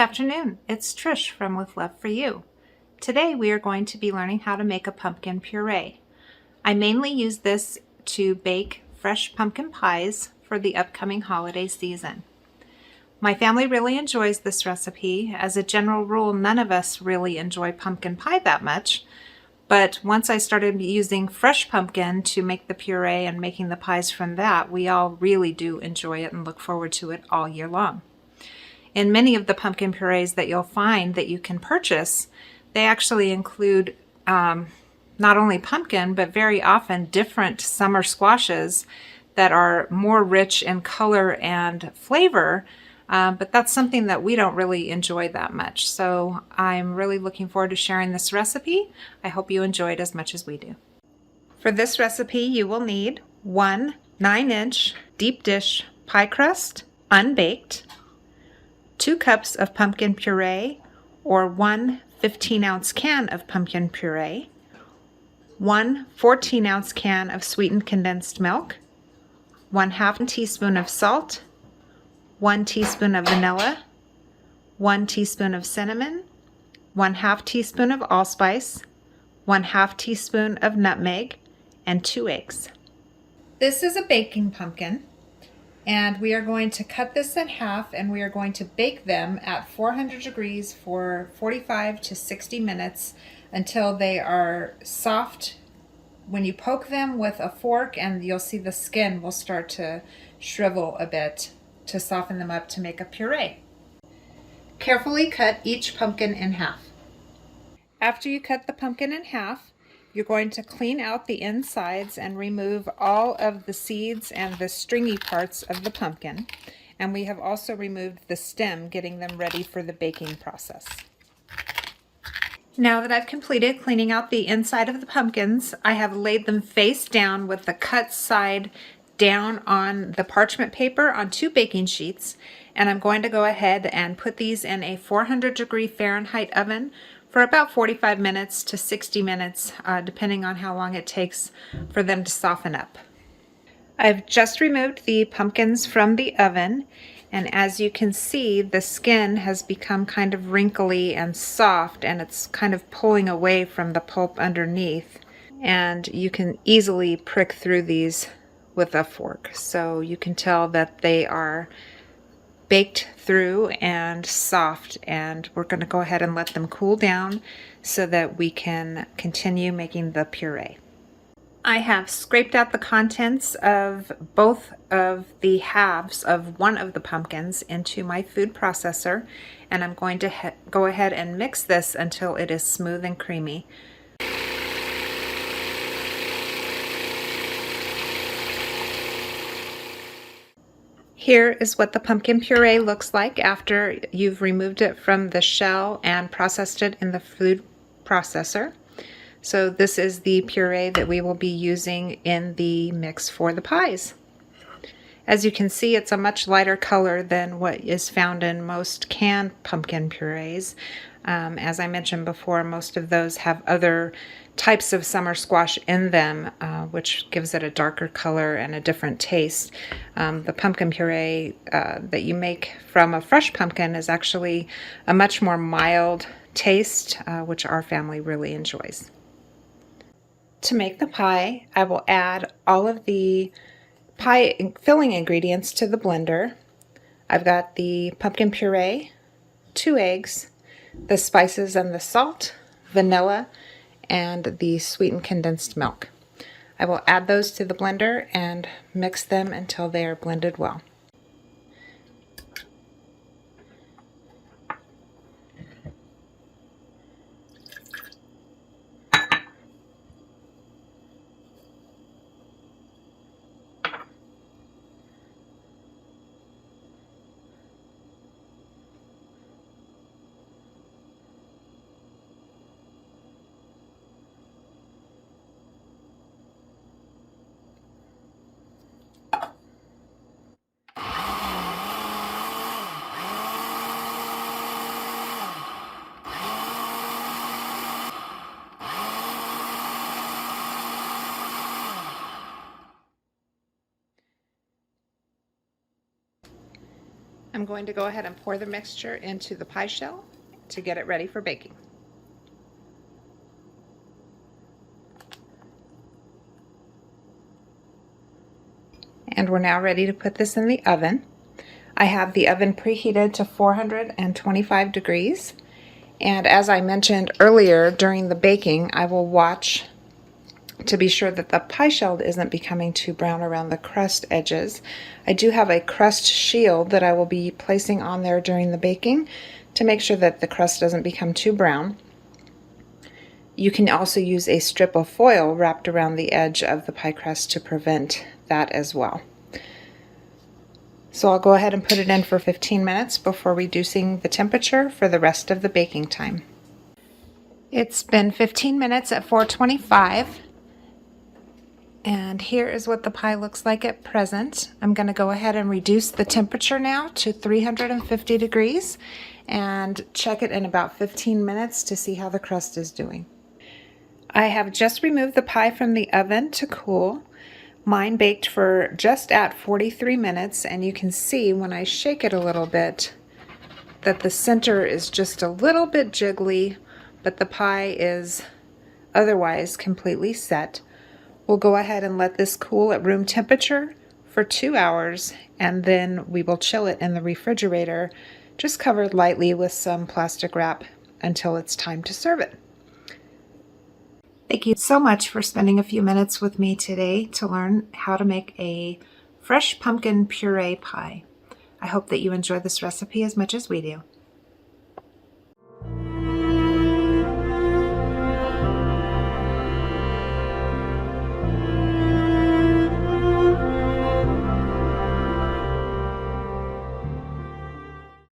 afternoon, it's Trish from With Love for You. Today we are going to be learning how to make a pumpkin puree. I mainly use this to bake fresh pumpkin pies for the upcoming holiday season. My family really enjoys this recipe. As a general rule, none of us really enjoy pumpkin pie that much, but once I started using fresh pumpkin to make the puree and making the pies from that, we all really do enjoy it and look forward to it all year long. In many of the pumpkin purees that you'll find that you can purchase, they actually include not only pumpkin, but very often different summer squashes that are more rich in color and flavor, but that's something that we don't really enjoy that much. So I'm really looking forward to sharing this recipe. I hope you enjoy it as much as we do. For this recipe, you will need 1 9-inch deep dish pie crust, unbaked, 2 cups of pumpkin puree, or 1 15-ounce can of pumpkin puree, 1 14-ounce can of sweetened condensed milk, 1/2 teaspoon of salt, 1 teaspoon of vanilla, 1 teaspoon of cinnamon, 1/2 teaspoon of allspice, 1/2 teaspoon of nutmeg, and 2 eggs. This is a baking pumpkin, and we are going to cut this in half, and we are going to bake them at 400 degrees for 45 to 60 minutes until they are soft. When you poke them with a fork, and you'll see the skin will start to shrivel a bit to soften them up to make a puree. Carefully cut each pumpkin in half. After you cut the pumpkin in half, you're going to clean out the insides and remove all of the seeds and the stringy parts of the pumpkin. And we have also removed the stem, getting them ready for the baking process. Now that I've completed cleaning out the inside of the pumpkins, I have laid them face down with the cut side down on the parchment paper on 2 baking sheets. And I'm going to go ahead and put these in a 400-degree Fahrenheit oven for about 45 minutes to 60 minutes, depending on how long it takes for them to soften up. I've just removed the pumpkins from the oven, and as you can see, the skin has become kind of wrinkly and soft, and it's kind of pulling away from the pulp underneath. And you can easily prick through these with a fork, so you can tell that they are baked through and soft, and we're going to go ahead and let them cool down so that we can continue making the puree. I have scraped out the contents of both of the halves of one of the pumpkins into my food processor, and I'm going to go ahead and mix this until it is smooth and creamy. Here is what the pumpkin puree looks like after you've removed it from the shell and processed it in the food processor. So this is the puree that we will be using in the mix for the pies. As you can see, it's a much lighter color than what is found in most canned pumpkin purees. As I mentioned before, most of those have other types of summer squash in them, which gives it a darker color and a different taste. The pumpkin puree that you make from a fresh pumpkin is actually a much more mild taste, which our family really enjoys. To make the pie, I will add all of the pie filling ingredients to the blender. I've got the pumpkin puree, 2 eggs, the spices and the salt, vanilla, and the sweetened condensed milk. I will add those to the blender and mix them until they are blended well. I'm going to go ahead and pour the mixture into the pie shell to get it ready for baking. And we're now ready to put this in the oven. I have the oven preheated to 425 degrees. And as I mentioned earlier, during the baking, I will watch to be sure that the pie shell isn't becoming too brown around the crust edges. I do have a crust shield that I will be placing on there during the baking to make sure that the crust doesn't become too brown. You can also use a strip of foil wrapped around the edge of the pie crust to prevent that as well. So I'll go ahead and put it in for 15 minutes before reducing the temperature for the rest of the baking time. It's been 15 minutes at 425, and here is what the pie looks like at present. I'm going to go ahead and reduce the temperature now to 350 degrees and check it in about 15 minutes to see how the crust is doing. I have just removed the pie from the oven to cool. Mine baked for just at 43 minutes, and you can see when I shake it a little bit that the center is just a little bit jiggly, but the pie is otherwise completely set. We'll go ahead and let this cool at room temperature for 2 hours, and then we will chill it in the refrigerator, just covered lightly with some plastic wrap until it's time to serve it. Thank you so much for spending a few minutes with me today to learn how to make a fresh pumpkin puree pie. I hope that you enjoy this recipe as much as we do.